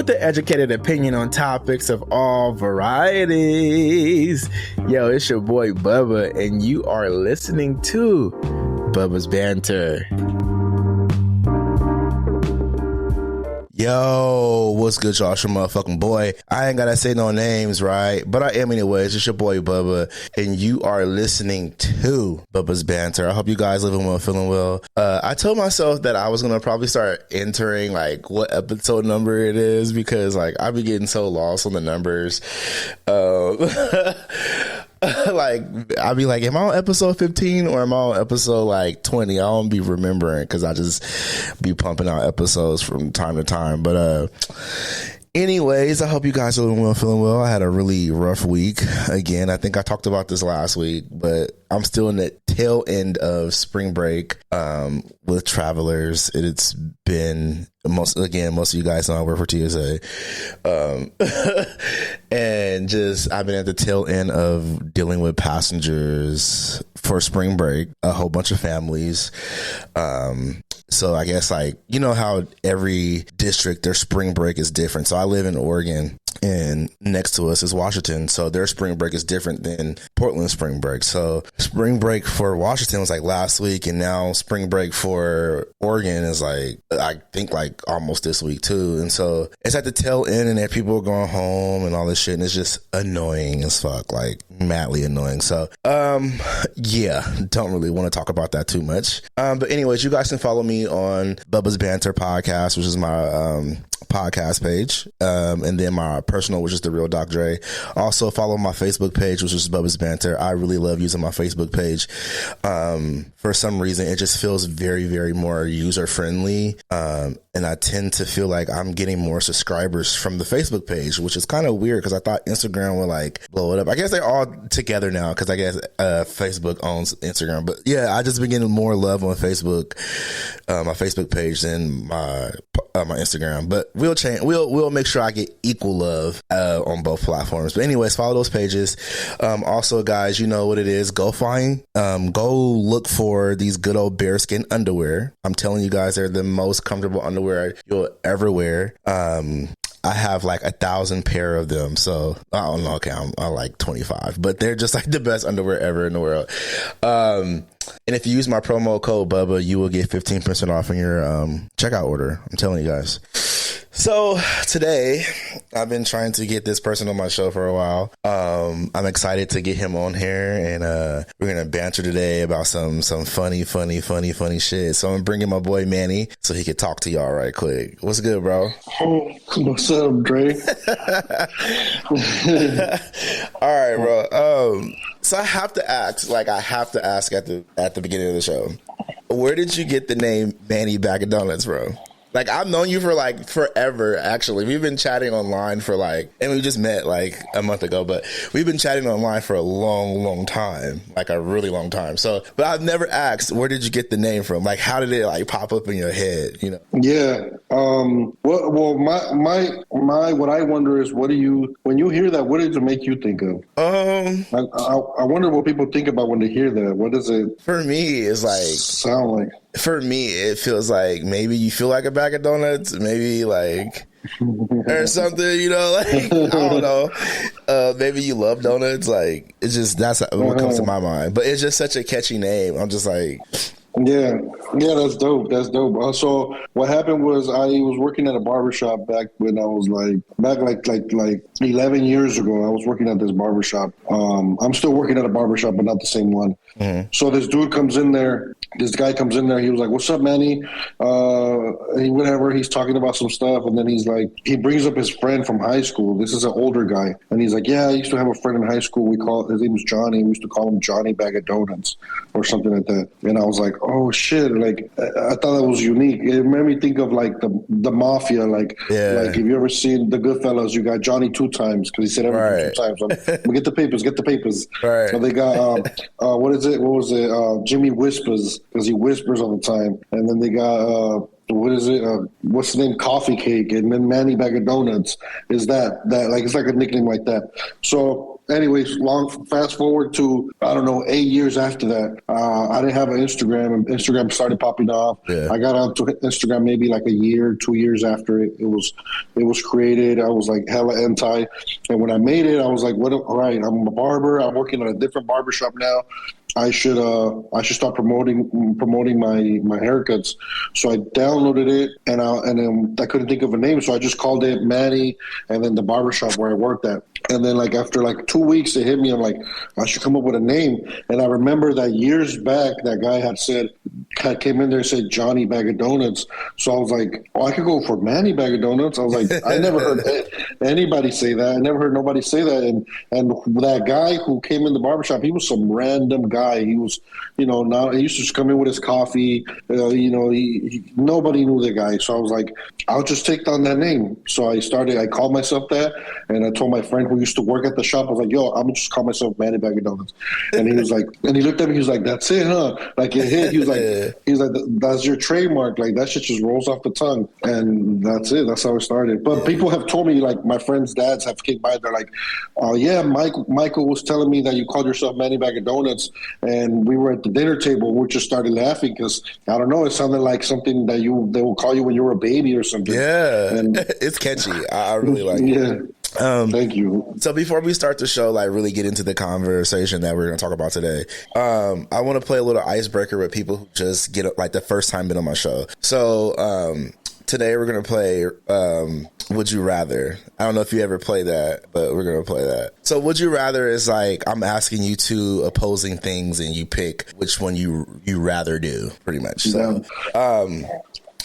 with the educated opinion on topics of all varieties. Yo, it's your boy Bubba, and you are listening to Bubba's Banter. Yo, what's good, y'all? It's your motherfucking boy. I ain't gotta say no names, right? But I am anyways. It's your boy Bubba, and you are listening to Bubba's Banter. I hope you guys living well, feeling well. I told myself that I was gonna probably start entering like what episode number it is, because like I be getting so lost on the numbers. Like I'll be like, am I on episode 15 or am I on episode like 20? I don't be remembering because I just be pumping out episodes from time to time. But anyways, I hope you guys are doing well, feeling well. I had a really rough week. Again, I think I talked about this last week, but I'm still in the tail end of spring break with travelers. It's been most of you guys know I work for TSA. And just I've been at the tail end of dealing with passengers for spring break, a whole bunch of families. So I guess like, you know how every district, their spring break is different. So I live in Oregon, and next to us is Washington. So their spring break is different than Portland spring break. So spring break for Washington was like last week, and now spring break for Oregon is like, I think like almost this week too. And so it's at the tail end, and then people are going home and all this shit, and it's just annoying as fuck, like madly annoying. So yeah, don't really want to talk about that too much. But anyways, you guys can follow me on Bubba's Banter podcast, which is my podcast page, and then my personal, which is The Real Doc Dre. Also follow my Facebook page, which is Bubba's Banter. I really love using my Facebook page. For some reason, it just feels very, very more user friendly. And I tend to feel like I'm getting more subscribers from the Facebook page, which is kind of weird because I thought Instagram would like blow it up. I guess they're all together now because I guess Facebook owns Instagram. But yeah, I just been getting more love on Facebook, my Facebook page, than my Instagram. But we'll change. We'll make sure I get equal love on both platforms. But anyways, follow those pages. Also, guys, you know what it is. Go look for these good old bearskin underwear. I'm telling you guys, they're the most comfortable underwear you'll ever wear. I have like 1,000 pair of them. So I don't know. Okay, I'm like 25, but they're just like the best underwear ever in the world. And if you use my promo code Bubba, you will get 15% off on your checkout order. I'm telling you guys. So today, I've been trying to get this person on my show for a while. I'm excited to get him on here, and we're gonna banter today about some funny shit. So I'm bringing my boy Manny so he can talk to y'all right quick. What's good, bro? Oh, what's up, Dre? All right, bro. So I have to ask at the beginning of the show, where did you get the name Manny Bag of Donuts, bro? Like, I've known you for like forever, actually. We've been chatting online for like, and we just met like a month ago, but we've been chatting online for a long time, like a really long time. So, but I've never asked, where did you get the name from? Like, how did it like pop up in your head, you know? Yeah. Well, what I wonder is, when you hear that, what does it make you think of? I wonder what people think about when they hear that. What does it? For me, it's like sound like. For me, it feels like maybe you feel like a bag of donuts, maybe like, or something, you know, like, I don't know. Maybe you love donuts. Like, it's just, that's what comes to my mind. But it's just such a catchy name. I'm just like, yeah, that's dope. That's dope. So what happened was I was working at a barbershop back when I was like 11 years ago. I was working at this barbershop. I'm still working at a barbershop, but not the same one. Mm-hmm. So this dude comes in there. This guy comes in there. He was like, "What's up, Manny?" He's talking about some stuff, and then he brings up his friend from high school. This is an older guy, and he's like, "Yeah, I used to have a friend in high school. His name was Johnny. We used to call him Johnny Bag of Donuts, or something like that." And I was like, "Oh shit!" Like, I thought that was unique. It made me think of like the mafia. Like if you ever seen the Goodfellas, you got Johnny two times because he said everything two times. Get the papers. Right. So they got what was it? Jimmy Whispers, because he whispers all the time. And then they got what is it? What's the name? Coffee Cake, and then Manny Bag of Donuts. Is that like it's like a nickname like that? So, anyways, fast forward to I don't know 8 years after that. I didn't have an Instagram, and Instagram started popping off. Yeah. I got onto Instagram maybe like a year, 2 years after it was created. I was like hella anti, and when I made it, I was like, "What? All right, I'm a barber. I'm working at a different barbershop now. I should start promoting my haircuts." So I downloaded it, and then I couldn't think of a name, so I just called it Manny, and then the barbershop where I worked at. And then like after like 2 weeks, it hit me. I'm like, I should come up with a name. And I remember that years back, that guy came in there and said Johnny Bag of Donuts. So I was like, oh, I could go for Manny Bag of Donuts. I was like, I never heard anybody say that. I never heard nobody say that. And that guy who came in the barbershop, he was some random guy. He was, he used to just come in with his coffee. Nobody knew the guy. So I was like, I'll just take down that name. So I called myself that, and I told my friend who used to work at the shop, I was like, yo, I'm gonna just call myself Manny Bag of Donuts. And he was like, and he looked at me, he was like, that's it, huh? Like it hit. He was like, that's your trademark. Like that shit just rolls off the tongue. And that's it. That's how it started. But people have told me, like my friends' dads have came by, they're like, oh yeah, Michael was telling me that you called yourself Manny Bag of Donuts. And we were at the dinner table. We just started laughing because, I don't know, it sounded like something that they will call you when you were a baby or something. Yeah, and it's catchy. I really like it. Thank you. So before we start the show, like really get into the conversation that we're going to talk about today, I want to play a little icebreaker with people who just get like the first time been on my show. So today we're going to play Would You Rather. I don't know if you ever play that, but we're going to play that. So Would You Rather is like I'm asking you two opposing things and you pick which one you rather do, pretty much. So,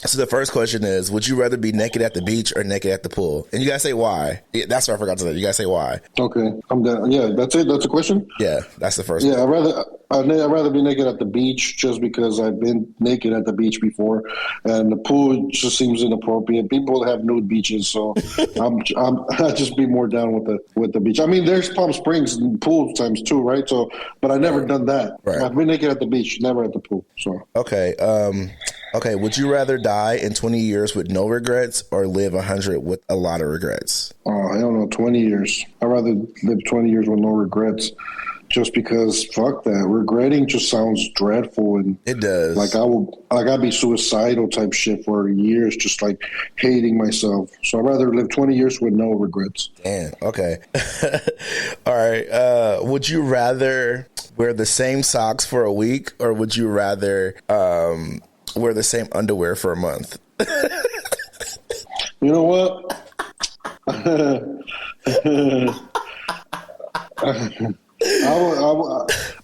so the first question is, would you rather be naked at the beach or naked at the pool? And you gotta say why. Yeah, that's what I forgot to say. You gotta say why. Okay, I'm done. Yeah, that's it. That's a question. Yeah, that's the first. Yeah, I'd rather be naked at the beach just because I've been naked at the beach before, and the pool just seems inappropriate. People have nude beaches, so I'd just be more down with the beach. I mean, there's Palm Springs and pool times too, right? So, but I never done that. Right. I've been naked at the beach, never at the pool. So okay. Okay, would you rather die in 20 years with no regrets or live 100 with a lot of regrets? Oh, I don't know, 20 years. I'd rather live 20 years with no regrets just because, fuck that. Regretting just sounds dreadful. And it does. Like I'd be suicidal type shit for years, just like hating myself. So I'd rather live 20 years with no regrets. Damn, okay. All right. Would you rather wear the same socks for a week or would you rather wear the same underwear for a month? You know what?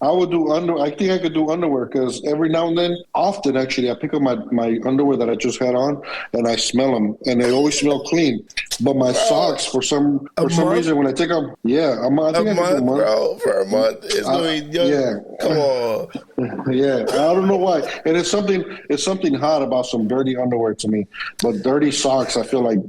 I would do I think I could do underwear because every now and then, often actually, I pick up my underwear that I just had on and I smell them and they always smell clean. But my socks, for some reason, when I take them, I think I could do a month. Bro, for a month, it's going to be come on. Yeah, I don't know why. And it's something hot about some dirty underwear to me. But dirty socks, I feel like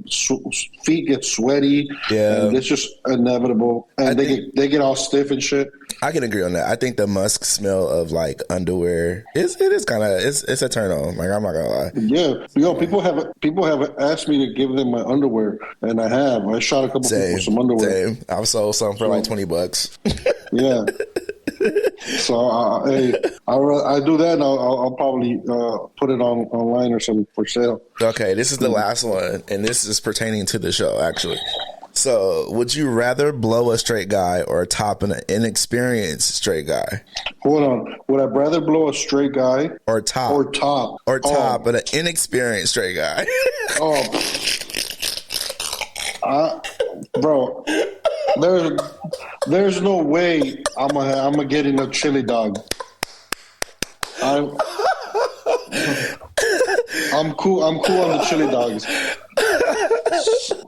feet get sweaty. Yeah, and it's just inevitable, and they get all stiff and shit. I can agree on that. I think the musk smell of like underwear it's a turn on. Like I'm not gonna lie. Yeah, people have asked me to give them my underwear, and I have. I shot a couple people some underwear. Same. I've sold some for like $20. Yeah. So hey, I do that, and I'll probably put it online or something for sale. Okay, this is the last one, and this is pertaining to the show actually. So, would you rather blow a straight guy or top an inexperienced straight guy? Hold on. Would I rather blow a straight guy or top an inexperienced straight guy? Bro, there's no way I'm gonna get in a chili dog. I'm cool on the chili dogs.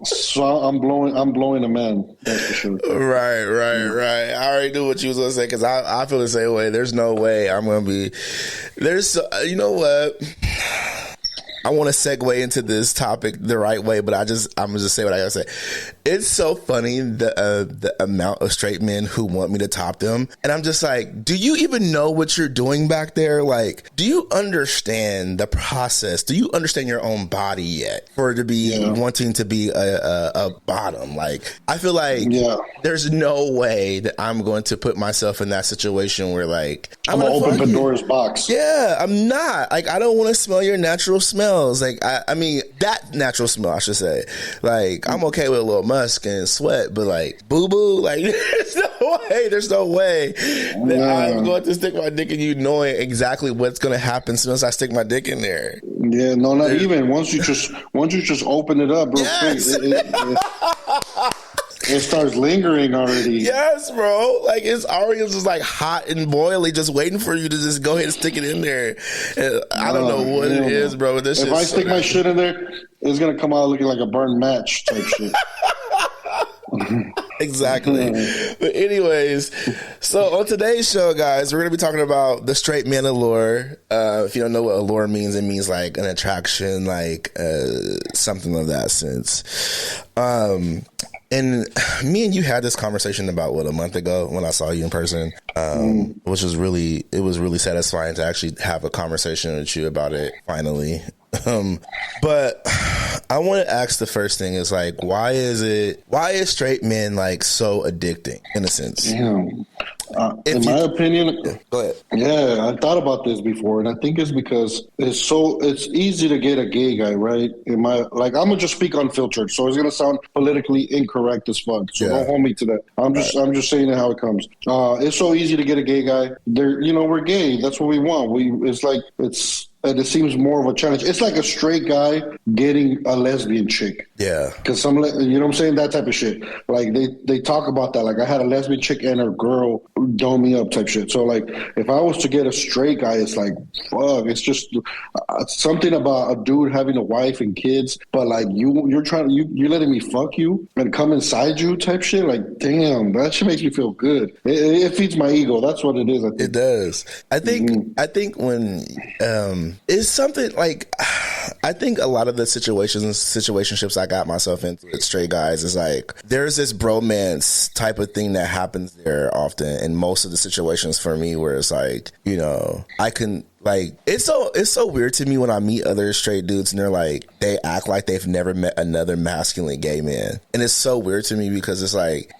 So I'm blowing a man. That's for sure. Right. I already knew what you was gonna say because I feel the same way. There's no way I'm gonna be. You know what? I want to segue into this topic the right way, but I'm gonna just say what I gotta say. It's so funny the amount of straight men who want me to top them, and I'm just like, do you even know what you're doing back there? Like, do you understand the process? Do you understand your own body yet for it to be wanting to be a bottom? Like, I feel like there's no way that I'm going to put myself in that situation where like I'm gonna open Pandora's box. Yeah, I'm not. Like, I don't want to smell your natural smells. Like, I mean, that natural smell, I should say. Like, I'm okay with a little musk and sweat, but like, boo-boo, like, there's no way that I'm going to stick my dick in you knowing exactly what's going to happen as soon as I stick my dick in there. Yeah, no, not even. Once you just open it up, bro, it starts lingering already. Yes, bro. Like, it's already just like hot and boiling, just waiting for you to just go ahead and stick it in there. And I don't know what it is, bro. This if I stick my shit in there, it's gonna come out looking like a burned match type shit. Exactly. But anyways, so on today's show, guys, we're going to be talking about the Straight Man Allure. If you don't know what allure means, it means like an attraction, like something of that sense. And me and you had this conversation about a month ago when I saw you in person, which was really satisfying to actually have a conversation with you about it finally. But I want to ask the first thing is like, why is straight men like so addicting in a sense? In my opinion, go ahead. Yeah, I thought about this before, and I think it's because it's easy to get a gay guy, right? I'm gonna just speak unfiltered, so it's gonna sound politically incorrect as fuck. So don't hold me to that. I'm just saying it how it comes. It's so easy to get a gay guy. We're gay. That's what we want. And it seems more of a challenge. It's like a straight guy getting a lesbian chick. Yeah. Because you know what I'm saying? That type of shit. Like, they talk about that. Like, I had a lesbian chick and her girl dome me up type shit. So, like, if I was to get a straight guy, it's like, fuck. It's just something about a dude having a wife and kids, but, like, you're letting me fuck you and come inside you type shit. Like, damn, that shit makes me feel good. It feeds my ego. That's what it is, I think. It does. I think when... it's something like, I think a lot of the situationships I got myself into with straight guys is like, there's this bromance type of thing that happens there often in most of the situations for me where it's like, I can, like, it's so weird to me when I meet other straight dudes and they act like they've never met another masculine gay man. And it's so weird to me because it's like,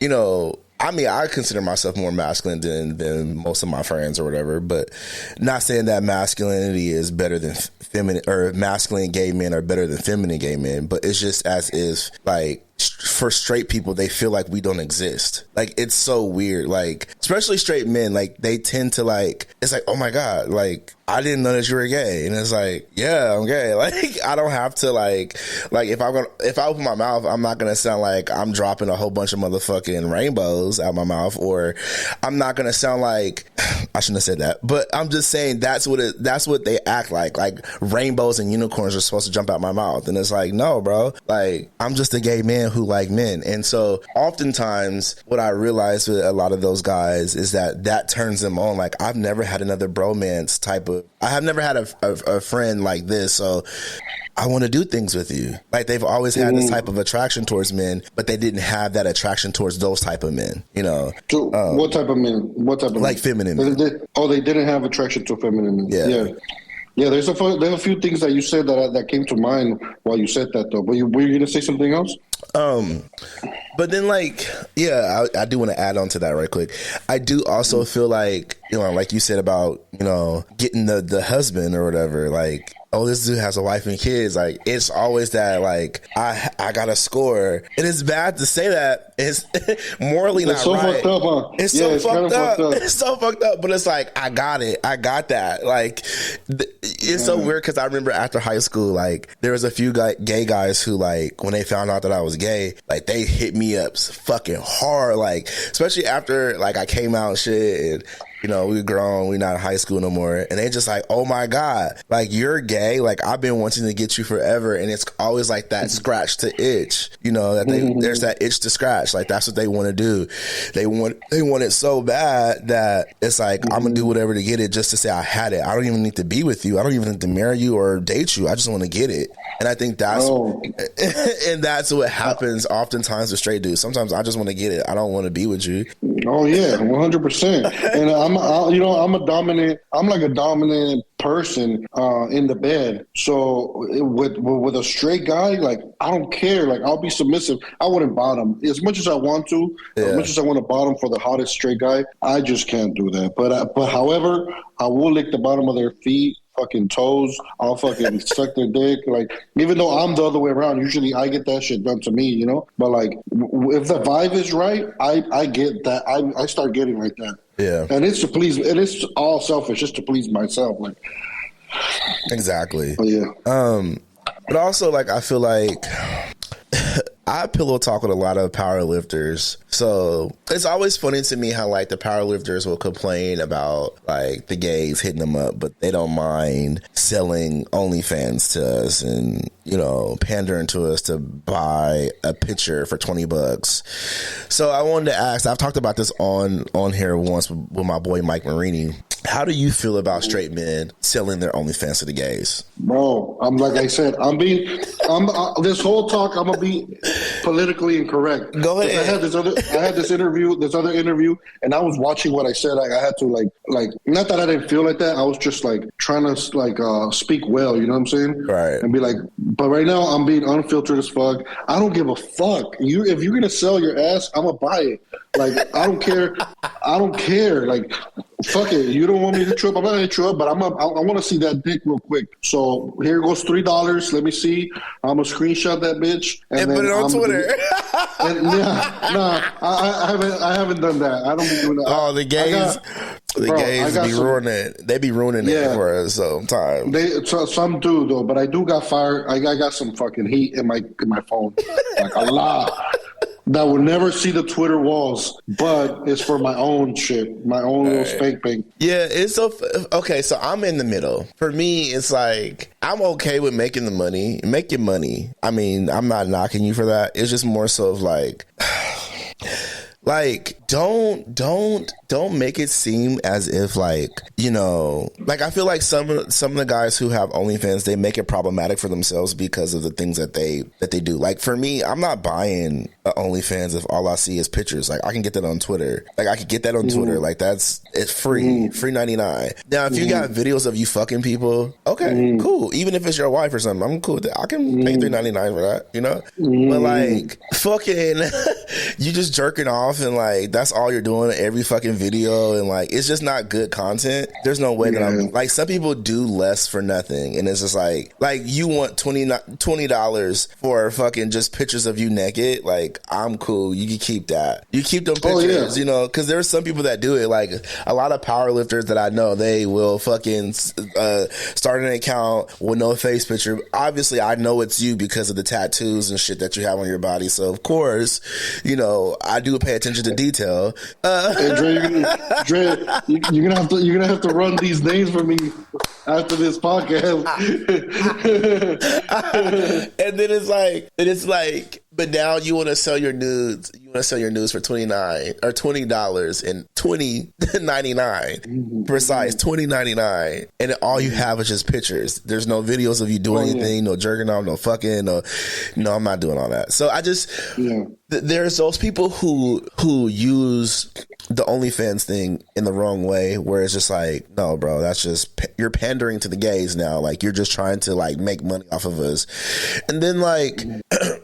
I mean, I consider myself more masculine than most of my friends or whatever, but not saying that masculinity is better than feminine, or masculine gay men are better than feminine gay men, but it's just as if, like, for straight people, they feel like we don't exist. Like, it's so weird. Like, especially straight men, like, they tend to, like, it's like, oh my God, like, I didn't know that you were gay. And it's like, yeah, I'm gay. Like, I don't have to, like if I open my mouth, I'm not going to sound like I'm dropping a whole bunch of motherfucking rainbows out my mouth, or I'm not going to sound like, I shouldn't have said that, but I'm just saying that's what they act like rainbows and unicorns are supposed to jump out my mouth. And it's like, no, bro, like, I'm just a gay man who like men. And so oftentimes what I realize with a lot of those guys is that turns them on. Like, I've never had another bromance type of, I have never had a friend like this, so I want to do things with you. Like, they've always had this type of attraction towards men, but they didn't have that attraction towards those type of men, So what type of men? What type of like men? Feminine men. They didn't have attraction to feminine men. Yeah, there's a few things that you said that came to mind while you said that, though. But were you going to say something else? But then, like, yeah, I do want to add on to that right quick. I do also feel like, like you said about, getting the husband or whatever, like, oh, this dude has a wife and kids. Like, it's always that, like, I got to score. And it's bad to say that. It's morally not so right. Fucked up, huh? It's so fucked up. It's so fucked up. But it's like, I got it. I got that. Like, it's so weird because I remember after high school, like, there was a few gay guys who, like, when they found out that I was gay, like, they hit me up fucking hard. Like, especially after, like, I came out and shit. And you know, we're grown, we're not in high school no more. And they just like, oh my God, like you're gay. Like I've been wanting to get you forever. And it's always like that scratch to itch, you know, that there's that itch to scratch. Like that's what they want to do. They want it so bad that it's like, I'm going to do whatever to get it just to say I had it. I don't even need to be with you. I don't even need to marry you or date you. I just want to get it. And I think that's, and that's what happens oftentimes with straight dudes. Sometimes I just want to get it. I don't want to be with you. Oh yeah, 100%. And I'm like a dominant person in the bed. So with a straight guy, like I don't care. Like I'll be submissive. I wouldn't bottom as much as I want to. As much as I want to bottom for the hottest straight guy, I just can't do that. But however, I will lick the bottom of their feet. Fucking toes, I'll fucking suck their dick. Like, even though I'm the other way around, usually I get that shit done to me, you know? But like, if the vibe is right, I get that. I start getting like that. Yeah. And it's to please, and it's all selfish, just to please myself. Like, exactly. Yeah. But also, like, I feel like I pillow talk with a lot of power lifters. So it's always funny to me how like the power lifters will complain about like the gays hitting them up, but they don't mind selling OnlyFans to us and, you know, pandering to us to buy a picture for $20. So I wanted to ask, I've talked about this on here once with my boy Mike Marini. How do you feel about straight men selling their OnlyFans to the gays? Bro, I'm like I said, this whole talk, I'm gonna be politically incorrect. Go ahead. I had this other interview, and I was watching what I said. I had to like, not that I didn't feel like that. I was just like trying to like speak well, you know what I'm saying? Right. And be like, but right now I'm being unfiltered as fuck. I don't give a fuck. If you're gonna sell your ass, I'm gonna buy it. Like I don't care. I don't care. Like fuck it. You don't want me to hit you up. I'm not gonna hit you up, but I want to see that dick real quick. So here goes $3. Let me see. I'm gonna screenshot that bitch and put it on Twitter. I haven't done that. I don't be doing that. Oh, the gays. Be ruining. They be ruining it for us sometimes. Some do though, but I do got fire. I got some fucking heat in my phone, like a lot. That would never see the Twitter walls, but it's for my own shit, my own little spank bank. Yeah, it's so okay. So I'm in the middle. For me, it's like I'm okay with making the money. Make your money. I mean, I'm not knocking you for that. It's just more so of like. Like, don't make it seem as if like, you know, like I feel like some of the guys who have OnlyFans, they make it problematic for themselves because of the things that they do. Like for me, I'm not buying OnlyFans if all I see is pictures. Like I can get that on Twitter. Like I could get that on Twitter. Like it's free, free 99. Now, if you got videos of you fucking people, okay, cool. Even if it's your wife or something, I'm cool with that. I can pay $3.99 for that, you know? But like fucking, you just jerking off and like that's all you're doing every fucking video and like it's just not good content. There's no way that I'm like, some people do less for nothing and it's just like you want $20 for fucking just pictures of you naked. Like I'm cool, you can keep that, you keep them pictures, you know, because there's some people that do it. Like a lot of power lifters that I know, they will fucking start an account with no face picture. Obviously I know it's you because of the tattoos and shit that you have on your body, so of course, you know, I do pay attention to detail. Hey, Dre, you're gonna have to run these names for me after this podcast. And then it's like, but now you want to sell your nudes. You want to sell your nudes for $20 and $20.99. Precise, $20.99, and all you have is just pictures. There's no videos of you doing anything, no jerking off, no fucking, no. I'm not doing all that. So I just there's those people who use the OnlyFans thing in the wrong way, where it's just like, no, bro, that's just you're pandering to the gays now. Like you're just trying to like make money off of us, and then like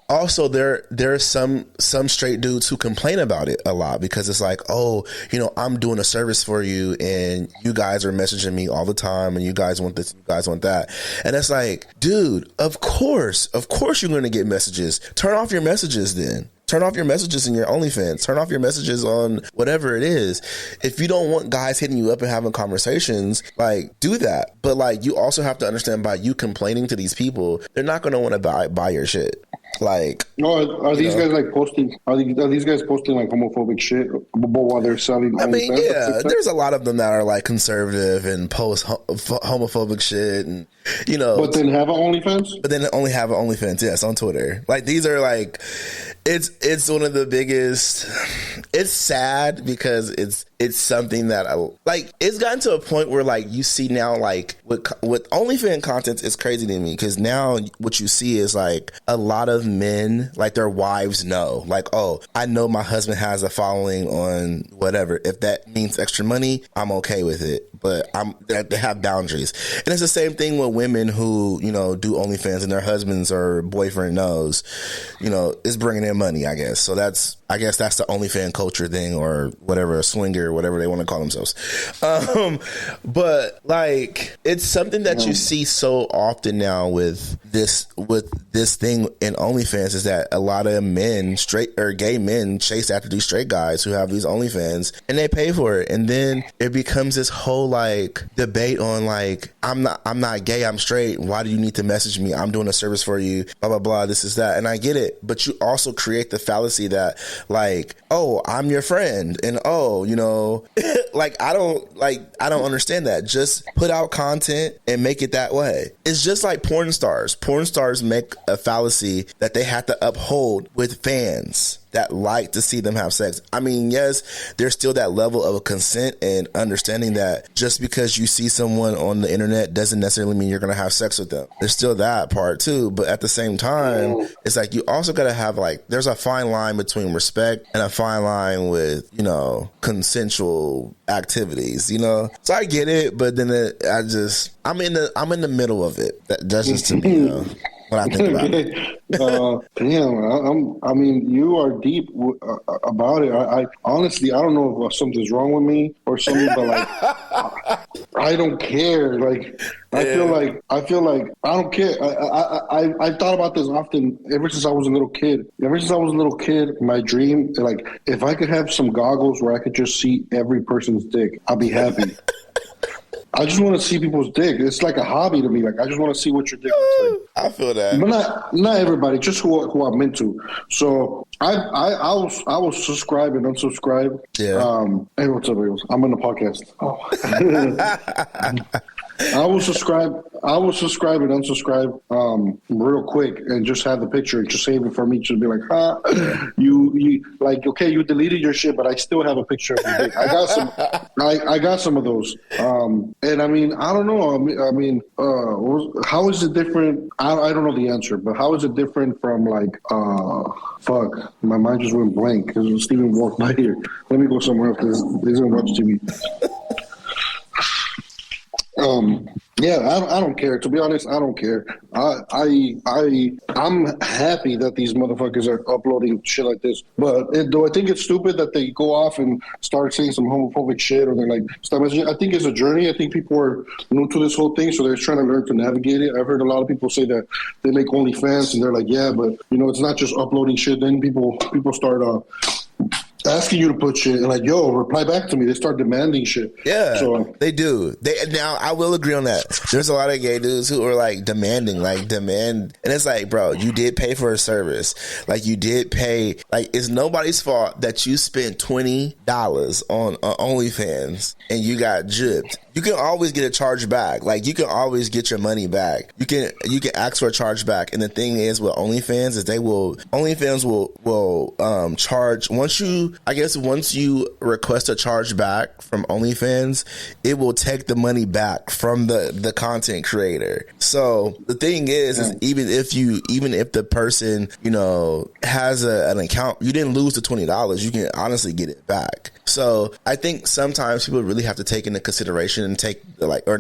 also there's some straight dudes who complain about it a lot because it's like, oh, you know, I'm doing a service for you and you guys are messaging me all the time and you guys want this, you guys want that, and it's like, dude, of course you're going to get messages. Turn off your messages then. Turn off your messages in your OnlyFans. Turn off your messages on whatever it is. If you don't want guys hitting you up and having conversations, like, do that. But like, you also have to understand, by you complaining to these people, they're not going to want to buy your shit. Like, No, are these guys like posting? Are these guys posting like homophobic shit while they're selling? I mean, OnlyFans? yeah, there's a lot of them that are like conservative and post homophobic shit, and But then have an OnlyFans. But then only have an OnlyFans, yes, on Twitter. Like these are like, it's one of the biggest. It's sad because it's something that it's gotten to a point where like you see now like with OnlyFans content is crazy to me because now what you see is like a lot of men like their wives know like, oh, I know my husband has a following on whatever. If that means extra money, I'm okay with it. But they have boundaries, and it's the same thing with women who do OnlyFans and their husbands or boyfriend knows, is bringing in money. I guess so. I guess that's the OnlyFans culture thing or whatever, a swinger, whatever they want to call themselves. But like it's something that you see so often now with this thing in OnlyFans is that a lot of men, straight or gay men, chase after these straight guys who have these OnlyFans and they pay for it, and then it becomes this whole like debate on like I'm not gay, I'm straight. Why do you need to message me? I'm doing a service for you. Blah blah blah. This is that, and I get it, but you also create the fallacy that like, oh, I'm your friend, and oh, like I don't understand that. Just put out content and make it that way. It's just like porn stars. Porn stars make a fallacy that they have to uphold with fans that like to see them have sex. I mean, yes, there's still that level of consent and understanding that just because you see someone on the internet doesn't necessarily mean you're going to have sex with them. There's still that part too. But at the same time, it's like you also got to have like, there's a fine line between respect and a fine line with, consensual activities, So I get it, but then I'm in the middle of it. That's just to me, what I think about it. Damn, I mean, you are deep about it. I honestly, I don't know if something's wrong with me or something, but like, I don't care. Like, I feel like I don't care. I thought about this often ever since I was a little kid. My dream, like, if I could have some goggles where I could just see every person's dick, I'd be happy. I just want to see people's dick. It's like a hobby to me. Like, I just want to see what your dick looks like. I feel that, but not everybody. Just who I'm into. So I will subscribe and unsubscribe. Yeah. Hey, what's up, Eagles? I'm on the podcast. Oh. I will subscribe and unsubscribe real quick and just have the picture and just save it for me to be like, you like, okay, you deleted your shit, but I still have a picture of your dick. I got some of those. And I mean, I don't know. I mean, how is it different? I don't know the answer, but how is it different from like, fuck, my mind just went blank because Steven walked by here. Let me go somewhere else because he's gonna watch TV. Yeah, I don't care. To be honest, I don't care. I'm happy that these motherfuckers are uploading shit like this. But do I think it's stupid that they go off and start saying some homophobic shit or they're like stop messaging? I think it's a journey. I think people are new to this whole thing, so they're trying to learn to navigate it. I've heard a lot of people say that they make OnlyFans and they're like, yeah, but it's not just uploading shit. Then people start asking you to put shit and like, yo, reply back to me. They start demanding shit. Yeah, so they do. Now I will agree on that. There's a lot of gay dudes who are like demanding, and it's like, bro, you did pay for a service. Like you did pay. Like it's nobody's fault that you spent $20 on OnlyFans and you got gypped. You can always get a charge back. Like you can always get your money back. You can ask for a charge back. And the thing is with OnlyFans is OnlyFans will charge once you request a charge back from OnlyFans, it will take the money back from the content creator. So the thing is even if the person has an account, you didn't lose the $20. You can honestly get it back. So I think sometimes people really have to take into consideration and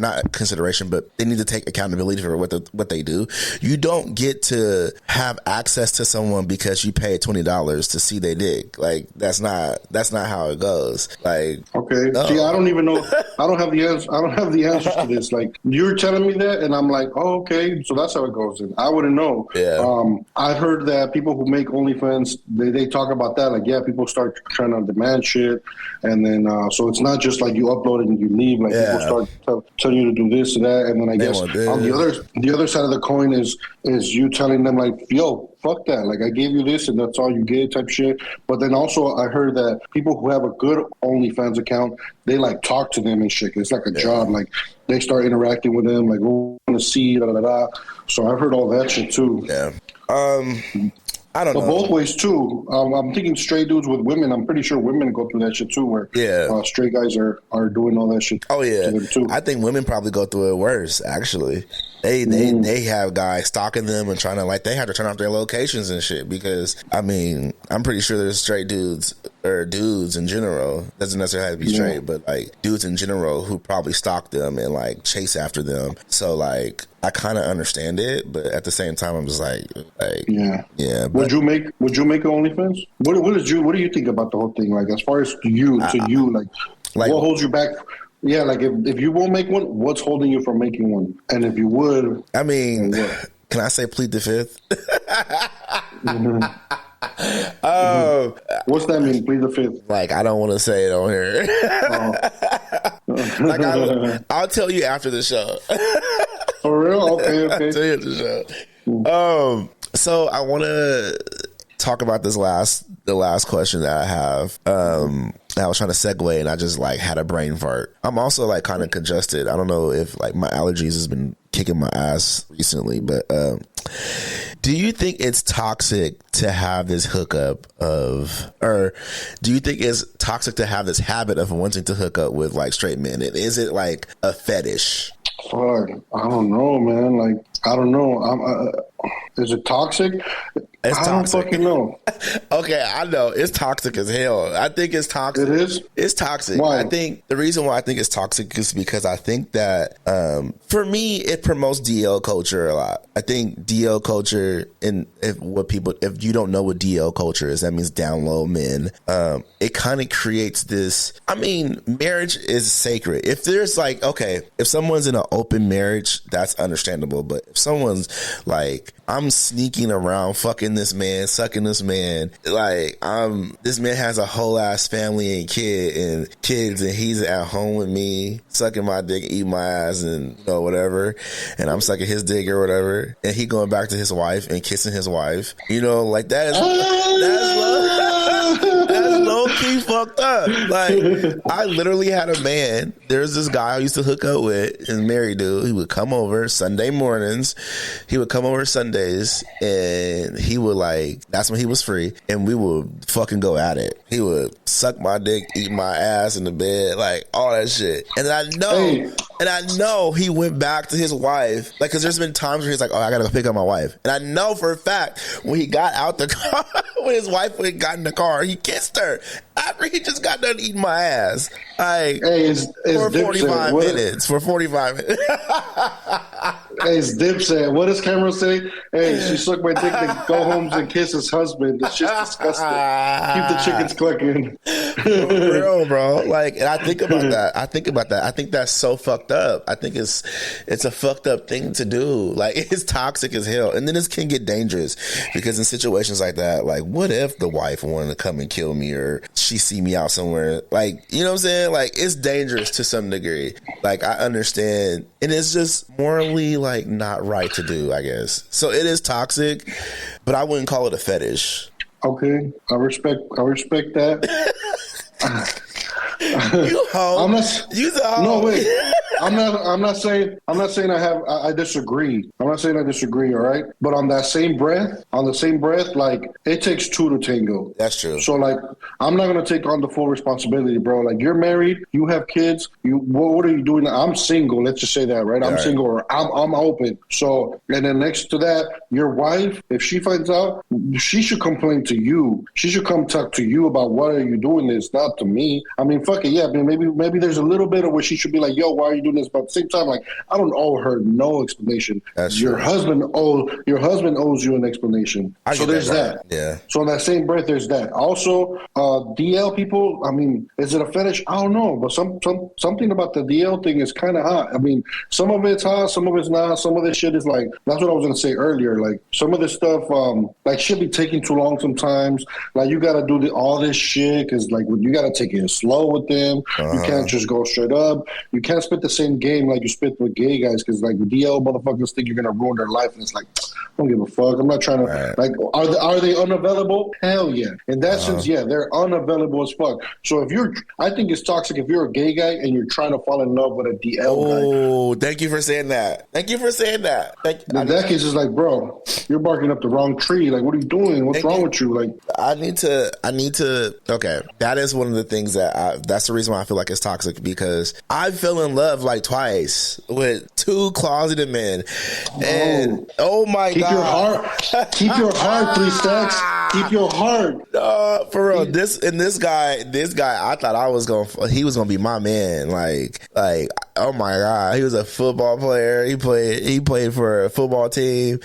not consideration, but they need to take accountability for what they do. You don't get to have access to someone because you paid $20 to see their dick. Like that's not how it goes. Like okay, no. See, I don't even know. I don't have the answers to this. Like you're telling me that, and I'm like, oh, Oh, okay. So that's how it goes. Then I wouldn't know. Yeah. I've heard that people who make OnlyFans, they talk about that. Like, yeah, people start trying to demand shit, and then so it's not just like you upload it and you leave. Like people start telling you to do this and that, and then I guess on the other side of the coin is you telling them like, yo, fuck that. Like, I gave you this and that's all you get type shit. But then also I heard that people who have a good OnlyFans account, they like talk to them and shit. It's like a job. Like they start interacting with them, like, oh, I want to see, da da da. So I've heard all that shit too. Yeah. I don't know. Both ways too. I'm thinking straight dudes with women. I'm pretty sure women go through that shit too, where straight guys are doing all that shit. Oh yeah, too. I think women probably go through it worse. Actually, they have guys stalking them and trying to, like, they have to turn off their locations and shit because I mean I'm pretty sure there's straight dudes or dudes in general, doesn't necessarily have to be straight, but like dudes in general who probably stalk them and like chase after them. So like I kind of understand it, but at the same time I'm just like yeah. Would you make OnlyFans? What do you think about the whole thing? Like, as far as you, like what holds you back? Yeah, like if you won't make one, what's holding you from making one? And if you would, I mean, can I say plead the fifth? What's that mean? Plead the fifth? Like, I don't want to say it on here. Like, I'll tell you after the show. For real? Okay. I'll tell you after the show. So I want to talk about the last question that I have. I was trying to segue and I just like had a brain fart. I'm also like kind of congested. I don't know if like my allergies has been kicking my ass recently, but do you think it's toxic to have this hookup or do you think it's toxic to have this habit of wanting to hook up with like straight men? And is it like a fetish? Fuck, I don't know, man. Like, I don't know. Is it toxic? It's I toxic. don't fucking know. Okay, I know. It's toxic as hell. I think it's toxic. It is? It's toxic. Why? I think the reason why I think it's toxic is because I think that, for me, it promotes DL culture a lot. I think DL culture, and if you don't know what DL culture is, that means down low men. It kind of creates this, I mean, marriage is sacred. If there's like, okay, if someone's in an open marriage, that's understandable. But if someone's like, I'm sneaking around fucking this man, sucking this man, like this man has a whole ass family and kids and he's at home with me sucking my dick, eating my ass and whatever, and I'm sucking his dick or whatever, and he going back to his wife and kissing his wife, like that's low key fucked up. Like, I literally had a man, there's this guy I used to hook up with, and married dude. He would come over Sunday mornings. He would come over Sundays, and he would like, that's when he was free, and we would fucking go at it. He would suck my dick, eat my ass in the bed, like all that shit. And I know he went back to his wife, like, cause there's been times where he's like, oh, I gotta go pick up my wife. And I know for a fact when he got out the car, when his wife got in the car, he kissed her after he just got done eating my ass. Like, for 45 minutes. For 45 minutes. Hey, it's Dipset. What does Cameron say? Hey, she sucked my dick to go home and kiss his husband. It's just disgusting. Keep the chickens clucking. For real, bro. Like, and I think about that. I think that's so fucked up. I think it's a fucked up thing to do. Like, it's toxic as hell. And then it can get dangerous because in situations like that, like, what if the wife wanted to come and kill me or she see me out somewhere? Like, you know what I'm saying? Like, it's dangerous to some degree. Like, I understand. And it's just morally, like, not right to do, I guess. So it is toxic, but I wouldn't call it a fetish. Okay. I respect that. You hoe. No, wait. I'm not saying I disagree. I'm not saying I disagree, all right? But on the same breath, like, it takes two to tango. That's true. So, like, I'm not gonna take on the full responsibility, bro. Like, you're married, you have kids, what are you doing? I'm single, let's just say that, right? I'm single, or I'm open. So, and then next to that, your wife, if she finds out, she should complain to you. She should come talk to you about why are you doing this, not to me. I mean, fuck it, yeah. I mean, maybe there's a little bit of where she should be like, yo, why are you doing doing this, but at the same time, like, I don't owe her no explanation. That's your true. husband owes you an explanation. So there's that. Yeah. So in that same breath, there's that. Also, DL people, I mean, is it a fetish? I don't know, but something about the DL thing is kind of hot. I mean, some of it's hot, some of it's not. Some of this shit is like, that's what I was gonna say earlier. Like, some of this stuff, like, should be taking too long sometimes. Like, you gotta do all this shit because, like, you gotta take it slow with them. You can't just go straight up. You can't spit the same game like you spit with gay guys because, like, DL motherfuckers think you're gonna ruin their life, and it's like, I don't give a fuck. I'm not trying to like. Are they unavailable? Hell yeah. In that sense, yeah, they're unavailable as fuck. So I think it's toxic if you're a gay guy and you're trying to fall in love with a DL guy. Oh, thank you for saying that. In that case, it's like, bro, you're barking up the wrong tree. Like, what are you doing? What's wrong with you? Like, I need to. Okay, that is one of the things that's the reason why I feel like it's toxic, because I fell in love like twice with two closeted men, and oh my god, keep your heart, 3 Stacks. Keep your heart. For real. This guy, I thought he was gonna be my man. Like, oh my god, he was a football player. He played for a football team.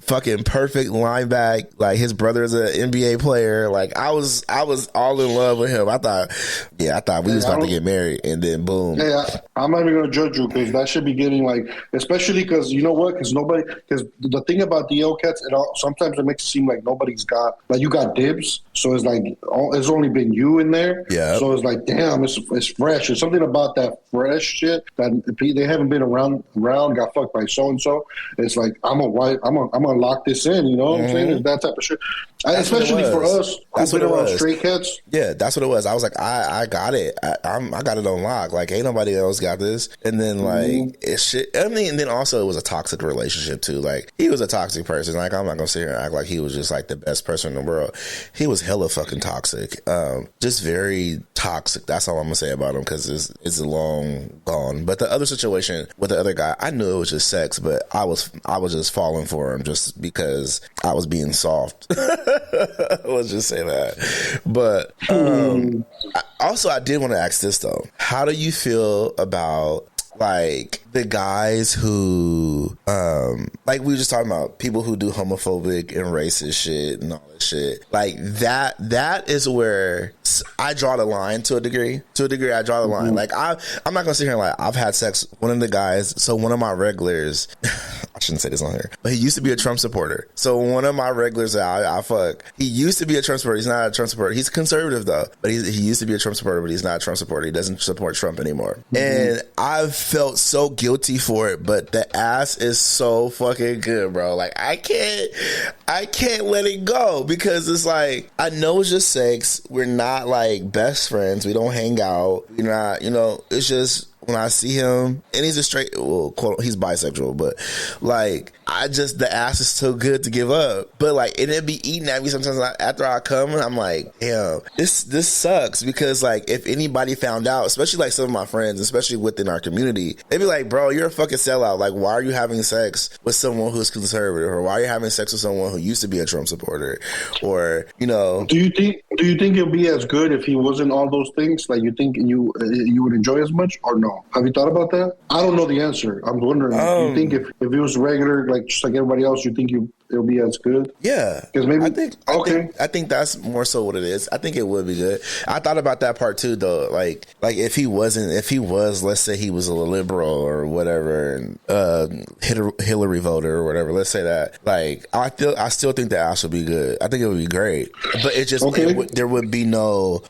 Fucking perfect linebacker. Like, his brother's an NBA player. Like, I was all in love with him. I thought we was about to get married, and then boom. Yeah, I'm not even gonna judge you because that should be getting like, especially because you know what? Because the thing about the cats, sometimes it makes it seem like nobody's got, like, you got dibs. So it's like it's only been you in there. Yeah. So it's like, damn, it's fresh. There's something about that fresh shit that they haven't been around, got fucked by so and so. It's like, I'm gonna lock this in. You know what I'm saying? It's that type of shit. Especially for us who've been around straight cats. Yeah, that's what it was. I was like, I got it. I got it on lock. Like, ain't nobody else got this. And then like it's shit. I mean, and then also it was a toxic relationship too. Like, he was a toxic person. Like, I'm not gonna sit here and act like he was just like the best person in the world. He was hella fucking toxic. Just very toxic. That's all I'm gonna say about him, because it's long gone. But the other situation with the other guy, I knew it was just sex, but I was just falling for him just because I was being soft. Let's just say that. But I did want to ask this though. How do you feel about, like, the guys who, like we were just talking about, people who do homophobic and racist shit and all this shit, like that is where I draw the line to a degree. I draw the line. Like, I'm not gonna sit here and like, I've had sex with one of the guys. So one of my regulars, I shouldn't say this on here, but he used to be a Trump supporter. So one of my regulars that I fuck, he used to be a Trump supporter. He's not a Trump supporter. He's conservative though, but he used to be a Trump supporter, but he's not a Trump supporter. He doesn't support Trump anymore. And I've felt so guilty for it, but the ass is so fucking good, bro. Like, I can't let it go, because it's like, I know it's just sex. We're not like best friends. We don't hang out. We're not, it's just, when I see him, and he's a straight, well, quote, he's bisexual, but like, the ass is so good to give up. But like, it'd be eating at me sometimes after I come, and I'm like, damn, this sucks, because like, if anybody found out, especially like some of my friends, especially within our community, they'd be like, bro, you're a fucking sellout. Like, why are you having sex with someone who's conservative, or why are you having sex with someone who used to be a Trump supporter, or Do you think it'd be as good if he wasn't all those things? Like, you think you would enjoy as much, or no? Have you thought about that? I don't know the answer. I'm wondering. Do you think if it was regular, like just like everybody else, you think it'll be as good? Yeah, because maybe I think that's more so what it is. I think it would be good. I thought about that part too, though. Like if he was, let's say he was a liberal or whatever, and Hillary voter or whatever. Let's say that. Like, I still think the ass would be good. I think it would be great, but it just there would be no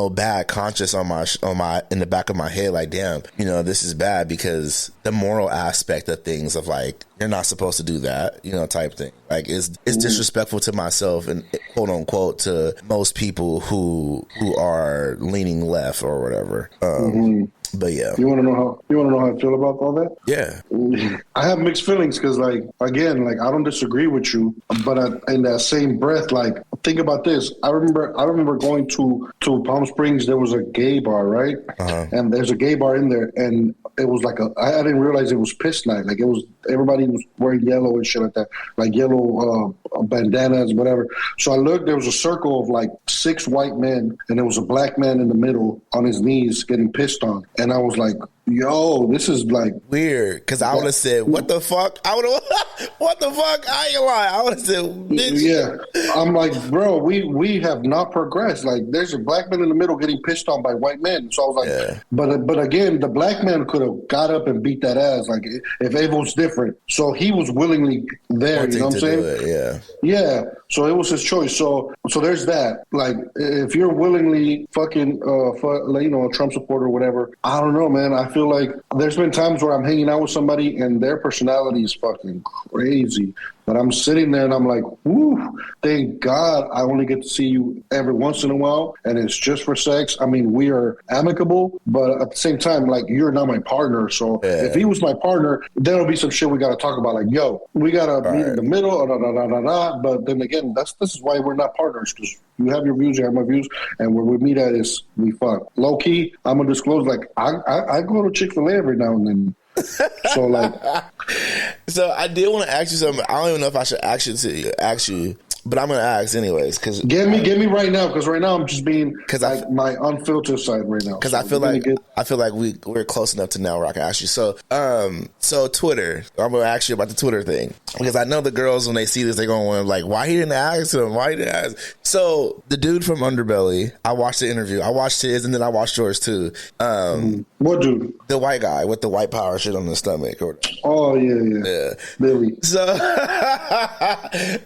bad conscience on my in the back of my head. Like, damn, this is bad, because the moral aspect of things of like, you're not supposed to do that, type thing. Like, it's disrespectful to myself and quote unquote to most people who are leaning left or whatever. But yeah, you want to know how I feel about all that? Yeah, I have mixed feelings because, like, again, like, I don't disagree with you, but in that same breath, like, think about this. I remember going to Palm Springs. There was a gay bar, right? And there's a gay bar in there, and it was like I didn't realize it was piss night. Like, it was, everybody was wearing yellow and shit like that, like yellow bandanas, whatever. So I looked. There was a circle of like 6 white men, and there was a black man in the middle on his knees getting pissed on. And I was like, yo, this is like weird, because I would have said, what the fuck? I would have, what the fuck? I ain't lying. I would have said, bitch. Yeah. I'm like, bro, we have not progressed. Like, there's a black man in the middle getting pissed on by white men. So I was like, but again, the black man could have got up and beat that ass, like, if it was different. So he was willingly there, you know what I'm saying? Yeah. So it was his choice. So there's that. Like, if you're willingly fucking, a Trump supporter or whatever, I don't know, man. I feel like there's been times where I'm hanging out with somebody and their personality is fucking crazy. But I'm sitting there and I'm like, whoo, thank God I only get to see you every once in a while, and it's just for sex. I mean, we are amicable, but at the same time, like, you're not my partner. So if he was my partner, there'll be some shit we got to talk about. Like, yo, we got to meet in the middle, But then again, this is why we're not partners, because you have your views, you have my views, and where we meet at is we fuck. Low key, I'm going to disclose, like, I go to Chick-fil-A every now and then. So I did want to ask you something. I don't even know if I should ask you, but I'm gonna ask anyways. Cause get me right now, because right now I'm just being like my unfiltered side right now. Because I feel like we're close enough to now where I can ask you. So Twitter. I'm gonna ask you about the Twitter thing, because I know the girls, when they see this, they're gonna want, like, why he didn't ask him? Why he didn't ask? So the dude from Underbelly, I watched the interview. I watched his, and then I watched yours too. What dude? The white guy with the white power shit on the stomach. Oh yeah. Billy. So,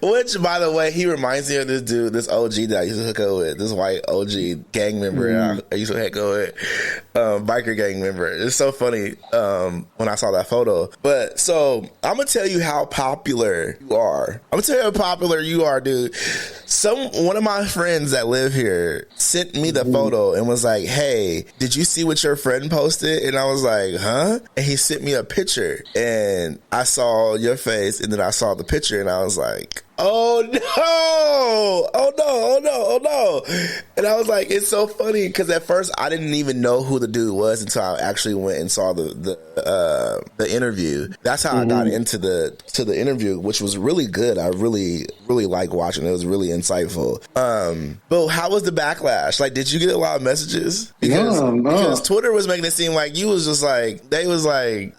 which, by the way, he reminds me of this dude, this OG that I used to hook up with, this white OG gang member I used to hook up with, biker gang member. It's so funny when I saw that photo. But so I'm gonna tell you how popular you are. I'm gonna tell you how popular you are, dude. One of my friends that live here sent me the photo and was like, hey, did you see what your friend posted? And I was like, huh? And he sent me a picture, and I saw your face, and then I saw the picture, and I was like, oh no. And I was like, it's so funny, because at first I didn't even know who the dude was until I actually went and saw the interview. That's how I got into the interview, which was really good. I really like watching it. It was really insightful. But how was the backlash? Like, did you get a lot of messages? Because Twitter was making it seem like you was just like, they was like,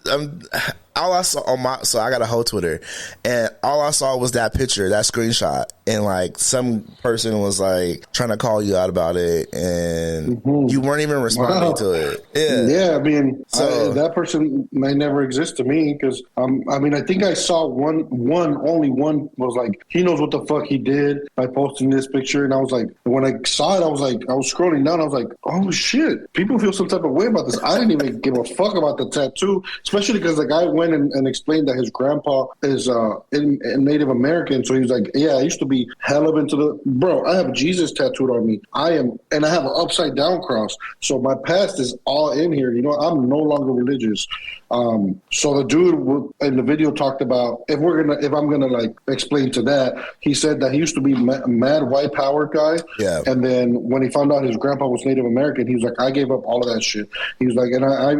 all I saw so I got a whole Twitter, and all I saw was that picture, that screenshot, and like some person was like trying to call you out about it, and you weren't even responding to it. Yeah. I mean, that person may never exist to me, because I think I saw only one was like, he knows what the fuck he did by posting this picture, and I was like, when I saw it, I was scrolling down, I was like, oh shit, people feel some type of way about this. I didn't even give a fuck about the tattoo, especially because the guy went and explained that his grandpa is Native American. So he was like, yeah, I used to be hell up into the... Bro, I have Jesus tattooed on me. And I have an upside down cross. So my past is all in here. You know, I'm no longer religious. So the dude in the video talked about, if I'm gonna like explain to that, he said that he used to be mad white power guy. Yeah. And then when he found out his grandpa was Native American, he was like, I gave up all of that shit. He was like, and I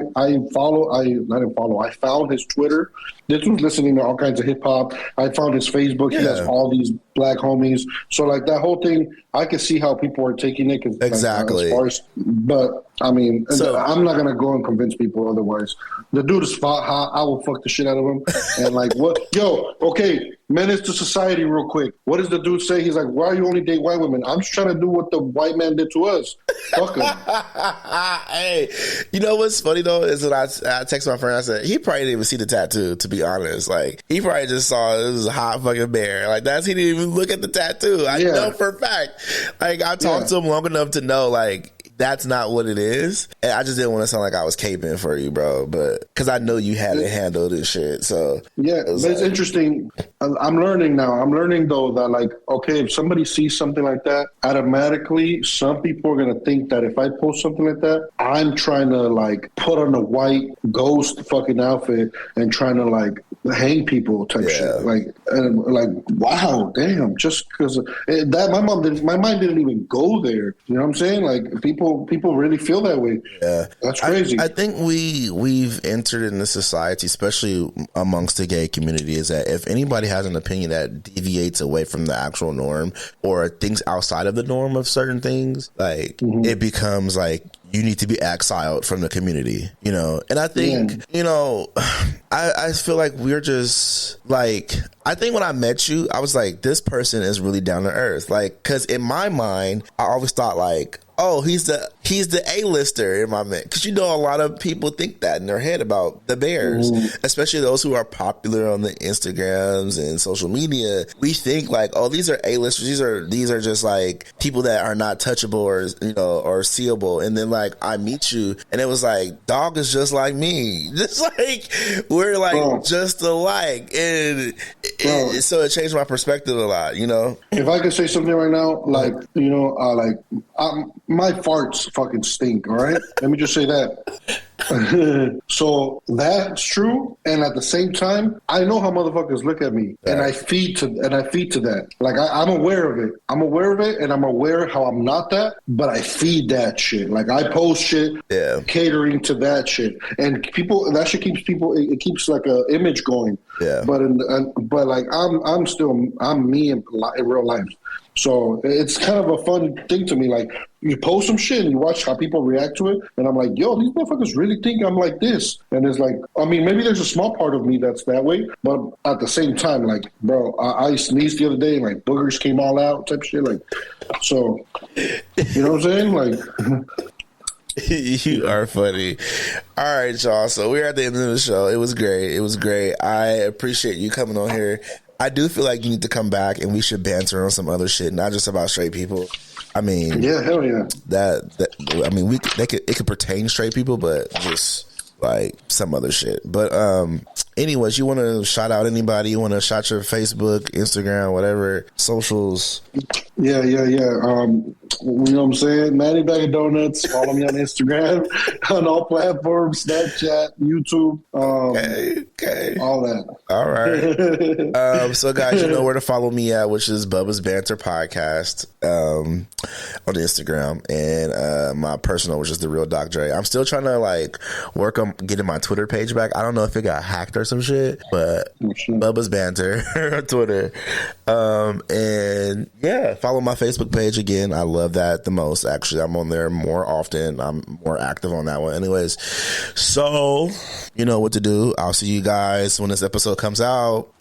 found his Twitter. This was listening to all kinds of hip hop. I found his Facebook. Yeah. He has all these black homies. So like that whole thing, I could see how people are taking it. Exactly. But I mean, I'm not gonna go and convince people otherwise. The dude is hot. I will fuck the shit out of him. And like, what? Yo, okay, menace to society, real quick. What does the dude say? He's like, why are you only date white women? I'm just trying to do what the white man did to us. Fuck him. Hey, you know what's funny though is that I texted my friend. I said he probably didn't even see the tattoo. To be honest, like he probably just saw it was a hot fucking bear. Like he didn't even look at the tattoo. I know for a fact. Like I talked to him long enough to know like that's not what it is. And I just didn't want to sound like I was caping for you, bro. But because I know you had it handled and shit. So yeah, but it's interesting. I'm learning now. I'm learning though that like, okay, if somebody sees something like that, automatically some people are gonna think that if I post something like that, I'm trying to like put on a white ghost fucking outfit and trying to like hang people type shit. Like, wow, damn. Just because that, my mind didn't even go there. You know what I'm saying? Like, people really feel that way. Yeah, that's crazy. I think we've entered in the society, especially amongst the gay community, is that if anybody has an opinion that deviates away from the actual norm or things outside of the norm of certain things, like it becomes like you need to be exiled from the community, you know? And I think, you know, I feel like we're just like, I think when I met you, I was like, this person is really down to earth. Like, cause in my mind, I always thought like, oh, he's the A-lister in my mind. Because you know, a lot of people think that in their head about the Bears, especially those who are popular on the Instagrams and social media. We think like, oh, these are A-listers. These are just like people that are not touchable or, you know, or seeable. And then like I meet you, and it was like, dog is just like me. Just like we're like just alike, and so it changed my perspective a lot. You know, if I could say something right now, like you know, my farts fucking stink, all right? Let me just say that. So that's true, and at the same time, I know how motherfuckers look at me, and I feed to that. Like I'm aware of it. I'm aware of it, and I'm aware how I'm not that, but I feed that shit. Like I post shit catering to that shit, and people that shit keeps people. It keeps like a image going. Yeah. But like I'm me in real life. So it's kind of a fun thing to me. Like you post some shit and you watch how people react to it, and I'm like, yo, these motherfuckers really think I'm like this. And it's like, I mean, maybe there's a small part of me that's that way, but at the same time, like, bro, I sneezed the other day and like boogers came all out type shit. Like, so you know what I'm saying? Like. You are funny. All right, y'all. So we're at the end of the show. It was great. I appreciate you coming on here. I do feel like you need to come back and we should banter on some other shit, not just about straight people. I mean, yeah, hell yeah. I mean, it could pertain to straight people, but just like some other shit. But anyways, you want to shout out anybody? You want to shout your Facebook, Instagram, whatever socials? Yeah. You know what I'm saying? Manny Bag of Donuts. Follow me on Instagram, on all platforms, Snapchat, YouTube. Okay. All that. All right. So guys, you know where to follow me at, which is Bubba's Banter Podcast on Instagram, and my personal, which is The Real Doc Dre. I'm still trying to like work on getting my Twitter page back. I don't know if it got hacked or some shit, but Bubba's Banter on Twitter. And yeah, follow my Facebook page again. I love that the most. Actually, I'm on there more often. I'm more active on that one. Anyways, so you know what to do. I'll see you guys when this episode comes out.